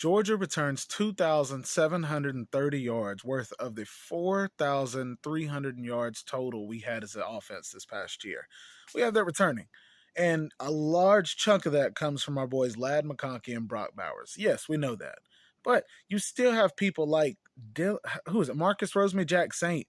Georgia returns 2,730 yards worth of the 4,300 yards total we had as an offense this past year. We have that returning. And a large chunk of that comes from our boys Ladd McConkey and Brock Bowers. Yes, we know that. But you still have people like, who is it? Marcus Rosemary Jack Saint,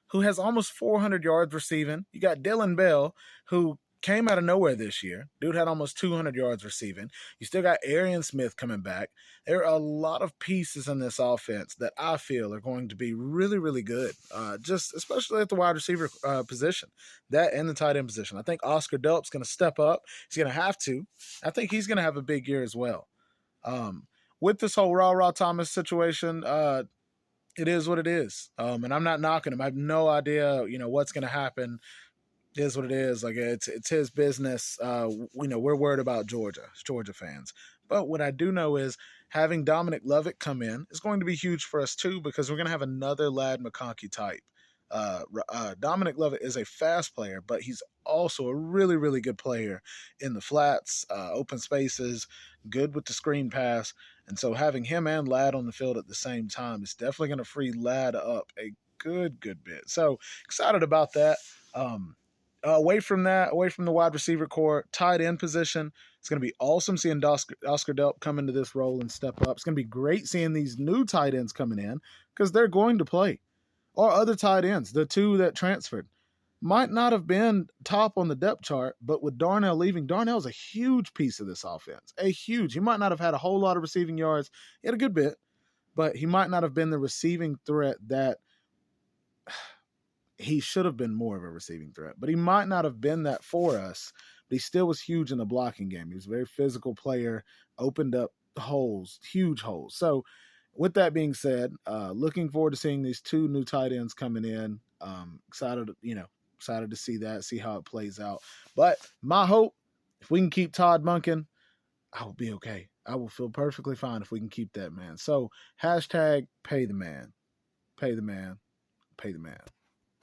who has almost 400 yards receiving. You got Dylan Bell, who came out of nowhere this year. Dude had almost 200 yards receiving. You still got Arian Smith coming back. There are a lot of pieces in this offense that I feel are going to be really, really good, just especially at the wide receiver position, that and the tight end position. I think Oscar Delp's going to step up. He's going to have to. I think he's going to have a big year as well. With this whole Raw Thomas situation, it is what it is. And I'm not knocking him. I have no idea, what's going to happen. It is what it is. Like it's his business. We're worried about Georgia fans. But what I do know is having Dominic Lovett come in is going to be huge for us too, because we're going to have another Ladd McConkey type. Dominic Lovett is a fast player, but he's also a really, really good player in the flats, open spaces, good with the screen pass. And so having him and Ladd on the field at the same time is definitely going to free Ladd up a good bit. So excited about that. Away from the wide receiver core, tight end position, it's going to be awesome seeing Oscar Delp come into this role and step up. It's going to be great seeing these new tight ends coming in because they're going to play. Or other tight ends, the two that transferred, might not have been top on the depth chart, but with Darnell leaving, Darnell's a huge piece of this offense. He might not have had a whole lot of receiving yards. He had a good bit, but he might not have been the receiving threat that he should have been. More of a receiving threat, but he might not have been that for us, but he still was huge in the blocking game. He was a very physical player, opened up holes, huge holes. So with that being said, looking forward to seeing these two new tight ends coming in. Excited to see that, see how it plays out. But my hope, if we can keep Todd Monken, I will be okay. I will feel perfectly fine if we can keep that man. So #pay the man, pay the man, pay the man.